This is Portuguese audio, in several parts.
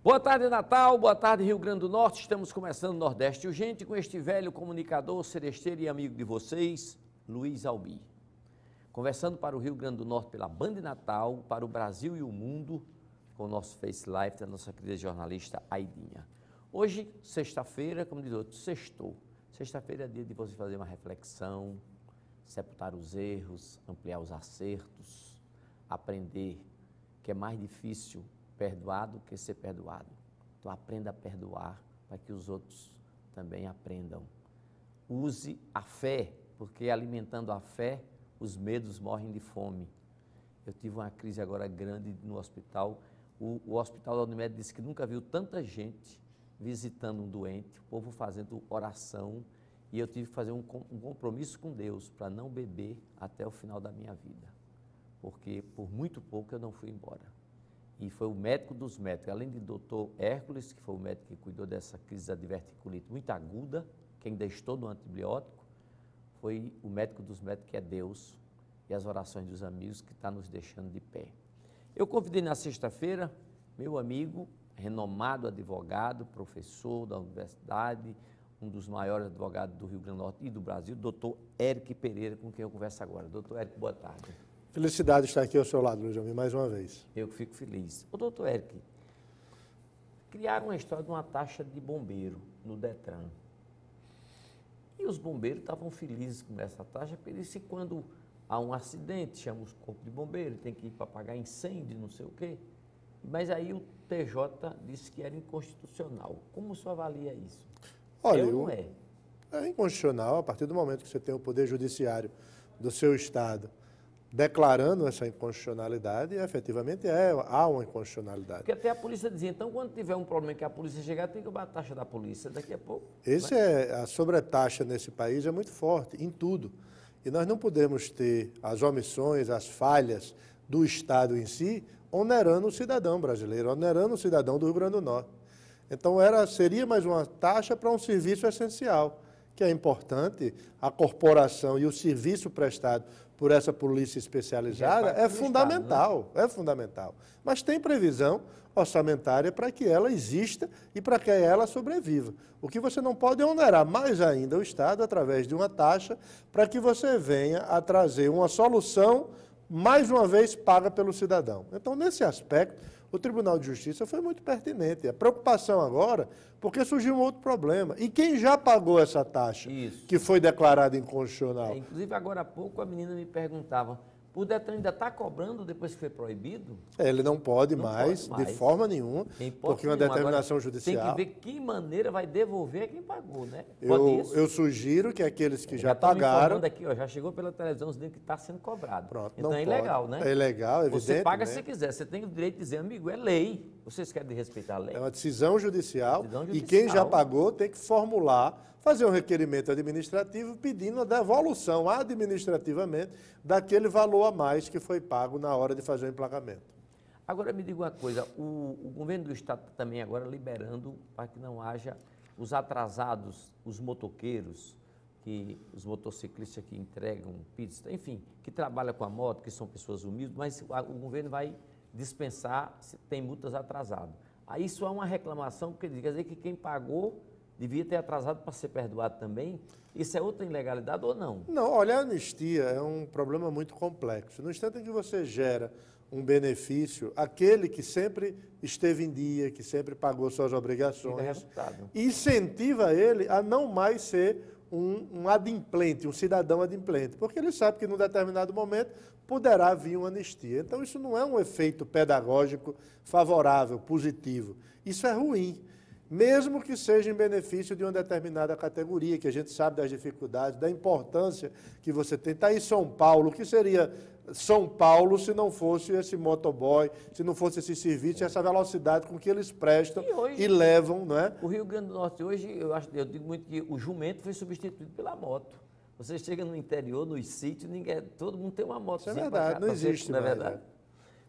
Boa tarde, Natal. Boa tarde, Rio Grande do Norte. Estamos começando o Nordeste Urgente com este velho comunicador, seresteiro e amigo de vocês, Luiz Albi. Conversando para o Rio Grande do Norte pela Band Natal, para o Brasil e o mundo, com o nosso Face Live da nossa querida jornalista Aidinha. Hoje, sexta-feira, como diz outro, sextou. Sexta-feira é dia de você fazer uma reflexão, sepultar os erros, ampliar os acertos, aprender que é mais difícil perdoar do que ser perdoado. Então, aprenda a perdoar para que os outros também aprendam. Use a fé, porque alimentando a fé, os medos morrem de fome. Eu tive uma crise agora grande no hospital. O hospital da Unimed disse que nunca viu tanta gente visitando um doente, o povo fazendo oração, e eu tive que fazer um compromisso com Deus para não beber até o final da minha vida, porque por muito pouco eu não fui embora. E foi o médico dos médicos, além de doutor Hércules, que foi o médico que cuidou dessa crise da diverticulite muito aguda, que ainda estou no antibiótico, foi o médico dos médicos, que é Deus, e as orações dos amigos, que está nos deixando de pé. Eu convidei na sexta-feira meu amigo, renomado advogado, professor da universidade, um dos maiores advogados do Rio Grande do Norte e do Brasil, doutor Eric Pereira, com quem eu converso agora. Doutor Eric, boa tarde. Felicidade estar aqui ao seu lado, Luiz Albi, mais uma vez. Eu que fico feliz. Ô, doutor Eric, criaram uma história de uma taxa de bombeiro no Detran. E os bombeiros estavam felizes com essa taxa, porque disse que quando há um acidente, chama os corpos de bombeiro, tem que ir para apagar incêndio, não sei o quê. Mas aí o TJ disse que era inconstitucional. Como o senhor avalia isso? Olha, não é? É inconstitucional a partir do momento que você tem o Poder Judiciário do seu Estado declarando essa inconstitucionalidade, e efetivamente há uma inconstitucionalidade. Porque até a polícia dizia, então quando tiver um problema que a polícia chegar, tem que cobrar a taxa da polícia daqui a pouco. A sobretaxa nesse país é muito forte, em tudo. E nós não podemos ter as omissões, as falhas do Estado em si, onerando o cidadão brasileiro, onerando o cidadão do Rio Grande do Norte. Então seria mais uma taxa para um serviço essencial, que é importante, a corporação e o serviço prestado por essa polícia especializada é fundamental, Estado, né? É fundamental. Mas tem previsão orçamentária para que ela exista e para que ela sobreviva. O que você não pode é onerar mais ainda o Estado através de uma taxa para que você venha a trazer uma solução, mais uma vez, paga pelo cidadão. Então, nesse aspecto, o Tribunal de Justiça foi muito pertinente. A preocupação agora, porque surgiu um outro problema. E quem já pagou essa taxa, que foi declarada inconstitucional? Inclusive, agora há pouco, a menina me perguntava, o Detran ainda está cobrando depois que foi proibido? Ele não pode mais, de forma nenhuma, porque uma determinação judicial... Tem que ver que maneira vai devolver quem pagou, né? Eu sugiro que aqueles que já pagaram... Aqui, ó, já chegou pela televisão dizendo que está sendo cobrado. Pronto, então é ilegal, né? É ilegal, evidente. Você paga se quiser, você tem o direito de dizer, amigo, é lei. Vocês querem respeitar a lei? É uma decisão judicial e quem já pagou tem que formular, fazer um requerimento administrativo pedindo a devolução administrativamente daquele valor a mais que foi pago na hora de fazer o emplacamento. Agora me diga uma coisa, o governo do Estado está também agora liberando para que não haja os atrasados, os motoqueiros, os motociclistas que entregam pizza, enfim, que trabalham com a moto, que são pessoas humildes, mas o governo vai dispensar se tem multas atrasadas. Aí isso é uma reclamação, porque quer dizer que quem pagou devia ter atrasado para ser perdoado também? Isso é outra ilegalidade ou não? Não, olha, a anistia é um problema muito complexo. No instante em que você gera um benefício, aquele que sempre esteve em dia, que sempre pagou suas obrigações, incentiva ele a não mais ser um adimplente, um cidadão adimplente, porque ele sabe que num determinado momento poderá vir uma anistia. Então isso não é um efeito pedagógico favorável, positivo. Isso é ruim. Mesmo que seja em benefício de uma determinada categoria, que a gente sabe das dificuldades, da importância que você tem. Está aí São Paulo, o que seria São Paulo se não fosse esse motoboy, se não fosse esse serviço, essa velocidade com que eles prestam e levam, não é? O Rio Grande do Norte hoje, eu digo muito que o jumento foi substituído pela moto. Você chega no interior, nos sítios, todo mundo tem uma moto. Isso é verdade, não existe mais. Não é verdade?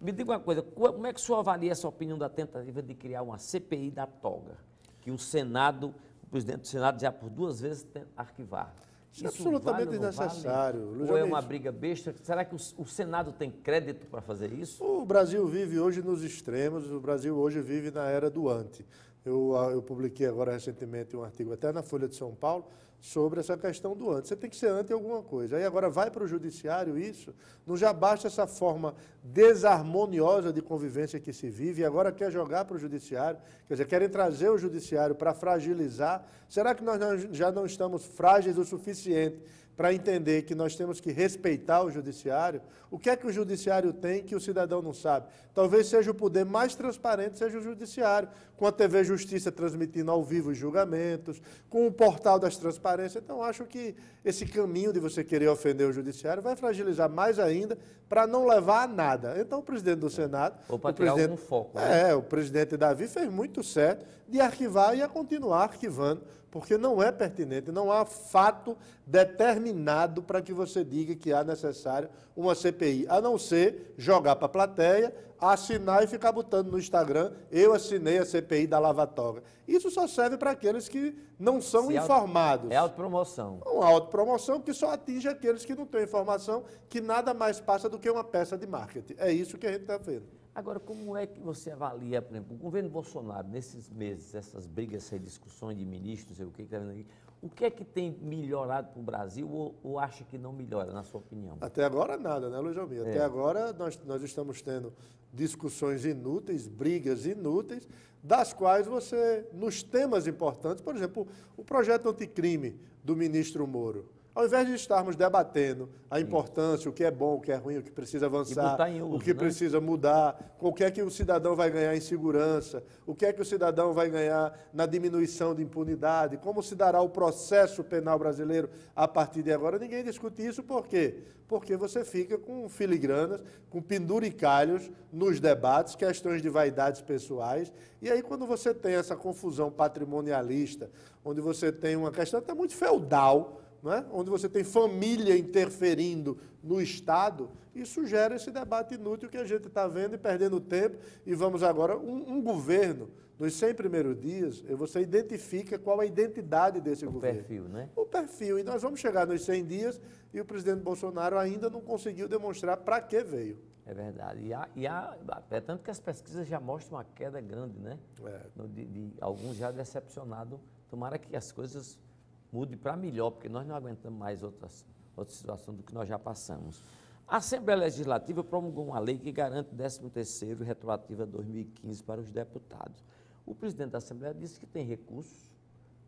Me diga uma coisa, como é que o senhor avalia essa opinião da tentativa de criar uma CPI da toga, que o Senado, o presidente do Senado já por 2 vezes tenta arquivar? Isso é absolutamente vale ou não desnecessário. vale? Luiz Ou é Almir, uma briga besta? Será que o Senado tem crédito para fazer isso? o Brasil vive hoje nos extremos, o Brasil hoje vive na era do anti. Eu publiquei agora recentemente um artigo até na Folha de São Paulo sobre essa questão do anti. Você tem que ser anti alguma coisa. Aí agora vai para o judiciário isso, não já basta essa forma desarmoniosa de convivência que se vive e agora quer jogar para o judiciário, quer dizer, querem trazer o judiciário para fragilizar. Será que nós já não estamos frágeis o suficiente para entender que nós temos que respeitar o judiciário? O que é que o judiciário tem que o cidadão não sabe? Talvez seja o poder mais transparente, seja o judiciário, com a TV Justiça transmitindo ao vivo os julgamentos, com o portal das transparências. Então, acho que esse caminho de você querer ofender o judiciário vai fragilizar mais ainda para não levar a nada. Então, o presidente do Senado... Ou para tirar algum foco. Né? O presidente Davi fez muito certo de arquivar e a continuar arquivando, porque não é pertinente, não há fato determinado para que você diga que há necessário uma CPI, a não ser jogar para a plateia, assinar e ficar botando no Instagram, eu assinei a CPI da Lava Toga. Isso só serve para aqueles que não são informados. É autopromoção. Uma autopromoção que só atinge aqueles que não têm informação, que nada mais passa do que uma peça de marketing. É isso que a gente está vendo. Agora, como é que você avalia, por exemplo, o governo Bolsonaro, nesses meses, essas brigas, essas discussões de ministros, o que é que tem melhorado para o Brasil ou acha que não melhora, na sua opinião? Até agora nada, né, Luiz Almir? Até agora nós estamos tendo discussões inúteis, brigas inúteis, das quais você, nos temas importantes, por exemplo, o projeto anticrime do ministro Moro, ao invés de estarmos debatendo a importância, o que é bom, o que é ruim, o que precisa avançar, o que precisa mudar, o que é que o cidadão vai ganhar em segurança, o que é que o cidadão vai ganhar na diminuição de impunidade, como se dará o processo penal brasileiro a partir de agora, ninguém discute isso. Por quê? Porque você fica com filigranas, com penduricalhos nos debates, questões de vaidades pessoais, e aí quando você tem essa confusão patrimonialista, onde você tem uma questão até muito feudal, não é? Onde você tem família interferindo no Estado, isso gera esse debate inútil que a gente está vendo e perdendo tempo. E vamos agora, um governo, nos 100 primeiros dias, você identifica qual a identidade desse governo. O perfil, né? O perfil. E nós vamos chegar nos 100 dias e o presidente Bolsonaro ainda não conseguiu demonstrar para que veio. É verdade. É tanto que as pesquisas já mostram uma queda grande, né? Alguns já decepcionados. Tomara que as coisas mude para melhor, porque nós não aguentamos mais outras situações do que nós já passamos. A Assembleia Legislativa promulgou uma lei que garante 13º retroativo a 2015 para os deputados. O presidente da Assembleia disse que tem recursos,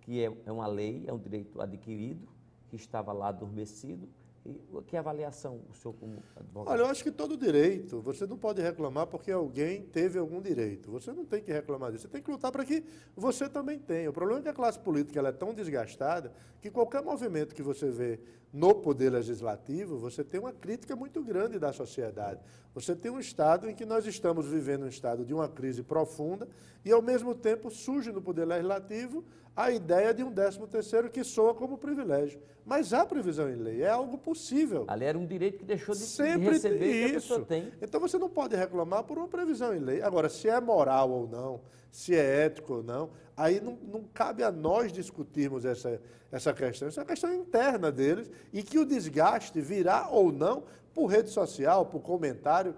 que é uma lei, é um direito adquirido, que estava lá adormecido. E que avaliação o senhor como advogado? Olha, eu acho que todo direito, você não pode reclamar porque alguém teve algum direito. Você não tem que reclamar disso, você tem que lutar para que você também tenha. O problema é que a classe política ela é tão desgastada que qualquer movimento que você vê no Poder Legislativo, você tem uma crítica muito grande da sociedade. Você tem um estado em que nós estamos vivendo um estado de uma crise profunda e, ao mesmo tempo, surge no Poder Legislativo a ideia de um 13º que soa como privilégio. Mas há previsão em lei, é algo possível. Ali era um direito que deixou de Sempre receber isso. Que a pessoa tem. Então você não pode reclamar por uma previsão em lei. Agora, se é moral ou não, se é ético ou não, aí não cabe a nós discutirmos essa questão. Isso é uma questão interna deles e que o desgaste virá ou não por rede social, por comentário,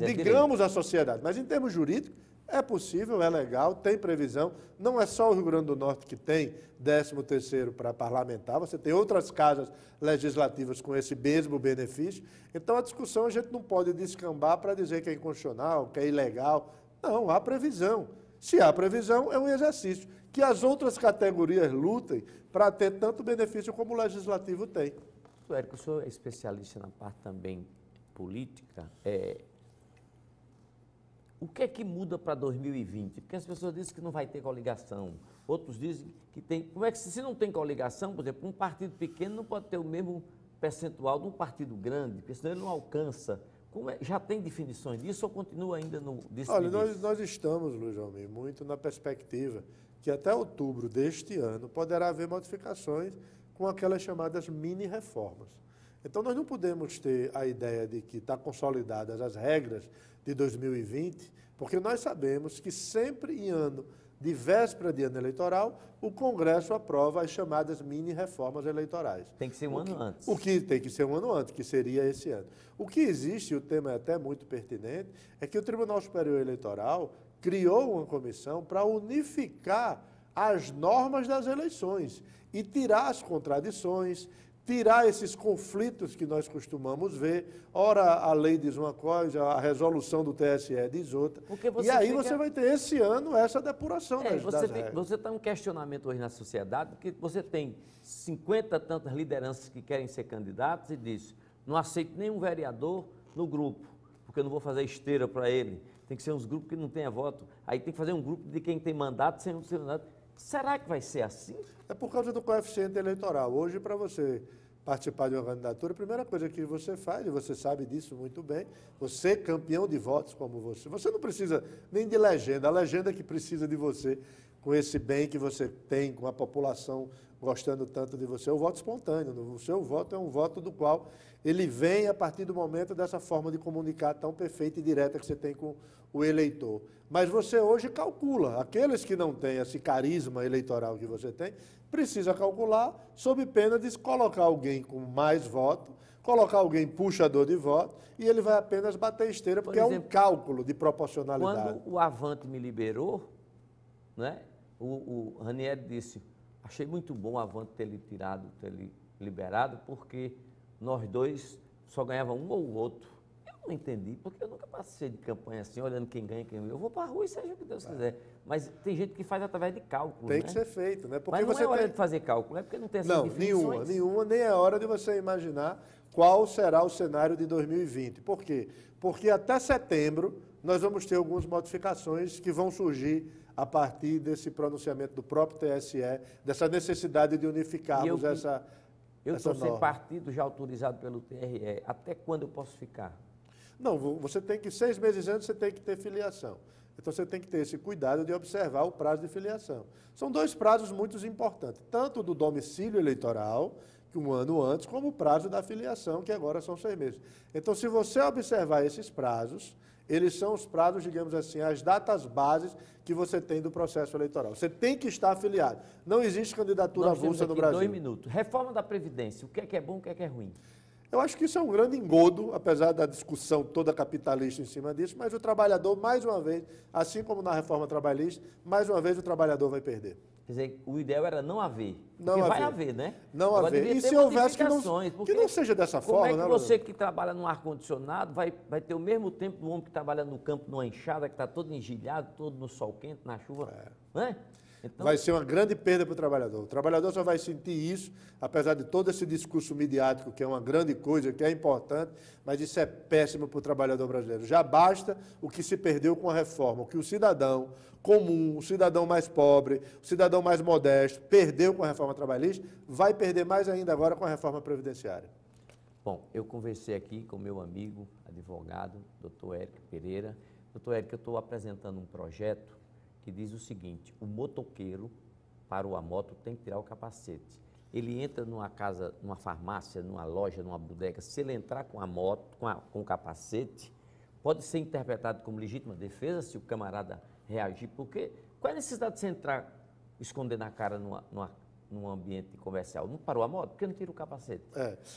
digamos, à sociedade. Mas em termos jurídicos, é possível, é legal, tem previsão. Não é só o Rio Grande do Norte que tem 13º para parlamentar, você tem outras casas legislativas com esse mesmo benefício. Então, a discussão a gente não pode descambar para dizer que é inconstitucional, que é ilegal. Não, há previsão. Se há previsão, é um exercício. Que as outras categorias lutem para ter tanto benefício como o legislativo tem. Érico, o senhor é especialista na parte também política. O que é que muda para 2020? Porque as pessoas dizem que não vai ter coligação, outros dizem que tem. Como é que se não tem coligação, por exemplo, um partido pequeno não pode ter o mesmo percentual de um partido grande, porque senão ele não alcança. Já tem definições disso ou continua ainda no Olha, nós estamos, Luiz Almir, muito na perspectiva que até outubro deste ano poderá haver modificações com aquelas chamadas mini-reformas. Então, nós não podemos ter a ideia de que estão consolidadas as regras de 2020, porque nós sabemos que sempre em ano de véspera de ano eleitoral, o Congresso aprova as chamadas mini-reformas eleitorais. Tem que ser um ano antes. O que tem que ser um ano antes, que seria esse ano. O que existe, e o tema é até muito pertinente, é que o Tribunal Superior Eleitoral criou uma comissão para unificar as normas das eleições e tirar as contradições, tirar esses conflitos que nós costumamos ver. Ora, a lei diz uma coisa, a resolução do TSE diz outra. E aí você vai ter esse ano essa depuração das regras. Você está um questionamento hoje na sociedade, porque você tem 50 tantas lideranças que querem ser candidatos e diz, não aceito nenhum vereador no grupo, porque eu não vou fazer esteira para ele. Tem que ser uns grupos que não tenham voto. Aí tem que fazer um grupo de quem tem mandato sem mandato. Será que vai ser assim? É por causa do coeficiente eleitoral. Hoje, para você participar de uma candidatura, a primeira coisa que você faz, e você sabe disso muito bem, você, campeão de votos como você não precisa nem de legenda, a legenda que precisa de você, com esse bem que você tem, com a população gostando tanto de você, é o voto espontâneo. O seu voto é um voto do qual ele vem a partir do momento dessa forma de comunicar tão perfeita e direta que você tem com o eleitor. Mas você hoje calcula, aqueles que não têm esse carisma eleitoral que você tem, precisa calcular sob pena de colocar alguém com mais voto, colocar alguém puxador de voto, e ele vai apenas bater esteira, porque é um cálculo de proporcionalidade. Quando o Avante me liberou, né, o Ranieri disse, achei muito bom o Avante ter lhe liberado, porque nós dois só ganhávamos um ou o outro. Eu não entendi, porque eu nunca passei de campanha assim, olhando quem ganha, quem ganha. Eu vou para a rua e seja o que Deus quiser. Mas tem gente que faz através de cálculo, Tem que ser feito, né? Porque mas não é hora de fazer cálculo, é porque não tem essas definições. Nenhuma, nem é hora de você imaginar qual será o cenário de 2020. Por quê? Porque até setembro nós vamos ter algumas modificações que vão surgir a partir desse pronunciamento do próprio TSE, dessa necessidade de unificarmos essa Eu estou sem partido já autorizado pelo TRE. Até quando eu posso ficar? Não, você tem que, 6 meses antes, você tem que ter filiação. Então, você tem que ter esse cuidado de observar o prazo de filiação. São 2 prazos muito importantes, tanto do domicílio eleitoral, que um ano antes, como o prazo da filiação, que agora são 6 meses. Então, se você observar esses prazos, eles são os prazos, digamos assim, as datas bases que você tem do processo eleitoral. Você tem que estar afiliado. Não existe candidatura avulsa no Brasil. 2 minutos. Reforma da Previdência. O que é bom, o que é ruim? Eu acho que isso é um grande engodo, apesar da discussão toda capitalista em cima disso, mas o trabalhador, mais uma vez, assim como na reforma trabalhista, mais uma vez o trabalhador vai perder. Quer dizer, o ideal era não haver. Não haver. Vai haver, né? Não agora haver. E se houvesse que não seja dessa forma, né? Como é que você que trabalha no ar-condicionado vai ter o mesmo tempo do homem que trabalha no campo, numa enxada, que está todo engilhado, todo no sol quente, na chuva, né? Então, vai ser uma grande perda para o trabalhador. O trabalhador só vai sentir isso, apesar de todo esse discurso midiático, que é uma grande coisa, que é importante, mas isso é péssimo para o trabalhador brasileiro. Já basta o que se perdeu com a reforma, o que o cidadão comum, o cidadão mais pobre, o cidadão mais modesto, perdeu com a reforma trabalhista, vai perder mais ainda agora com a reforma previdenciária. Bom, eu conversei aqui com meu amigo, advogado, doutor Érico Pereira. Doutor Érico, eu estou apresentando um projeto que diz o seguinte: o motoqueiro parou a moto, tem que tirar o capacete. Ele entra numa casa, numa farmácia, numa loja, numa bodega, se ele entrar com a moto, com o capacete, pode ser interpretado como legítima defesa se o camarada reagir, porque qual é a necessidade de você entrar, esconder na cara num ambiente comercial? Não parou a moto? Por que não tira o capacete?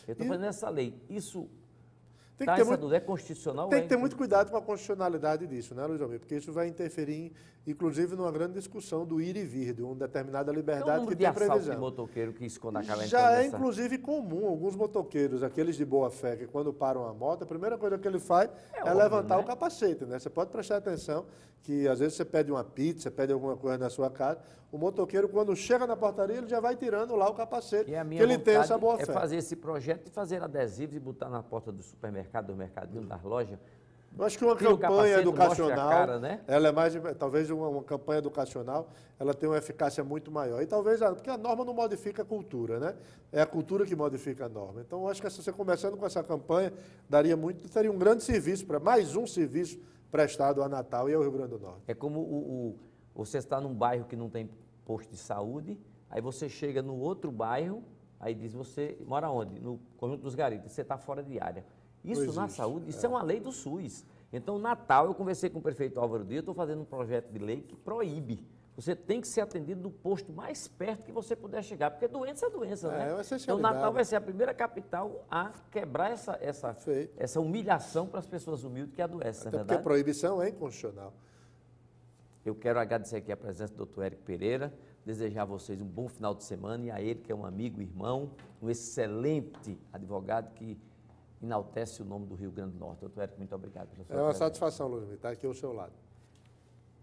Eu estou fazendo essa lei. Isso é constitucional? Tem que ter muito cuidado com a constitucionalidade disso, né, Luiz Almir? Porque isso vai interferir, inclusive, numa grande discussão do ir e vir, de uma determinada liberdade que tem previsão. De motoqueiro que esconde a cara. Já é, inclusive, comum. Alguns motoqueiros, aqueles de boa fé, que quando param a moto, a primeira coisa que ele faz é levantar o capacete, né? Você pode prestar atenção que, às vezes, você pede uma pizza, pede alguma coisa na sua casa, o motoqueiro, quando chega na portaria, ele já vai tirando lá o capacete, que ele tem essa boa fé. É fazer esse projeto de fazer adesivos e botar na porta do supermercado, do mercadinho, das lojas. Eu acho que uma campanha educacional, cara, né? Ela é mais, talvez uma campanha educacional, ela tem uma eficácia muito maior. E talvez, porque a norma não modifica a cultura, né? É a cultura que modifica a norma. Então, eu acho que você começando com essa campanha, seria um grande serviço, mais um serviço prestado a Natal e ao Rio Grande do Norte. É como você está num bairro que não tem posto de saúde, aí você chega no outro bairro, aí diz, você mora onde? No Conjunto dos Garitas, você está fora de área. Isso na saúde, isso é uma lei do SUS. Então, Natal, eu conversei com o prefeito Álvaro Dias, estou fazendo um projeto de lei que proíbe. Você tem que ser atendido do posto mais perto que você puder chegar, porque doença é doença, né? É uma Então, Natal vai ser a primeira capital a quebrar essa humilhação para as pessoas humildes que adoecem, Até não é porque a verdade? proibição é inconstitucional. Eu quero agradecer aqui a presença do doutor Érico Pereira, desejar a vocês um bom final de semana e a ele, que é um amigo, irmão, um excelente advogado que enaltece o nome do Rio Grande do Norte. Doutor Érico, muito obrigado pela sua É uma presença. satisfação, Luiz, estar aqui ao seu lado.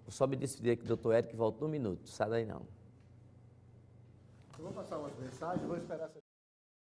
Vou só me despedir aqui, doutor Érico, que volta num minuto. Sai daí não. Eu vou passar umas mensagens, vou esperar.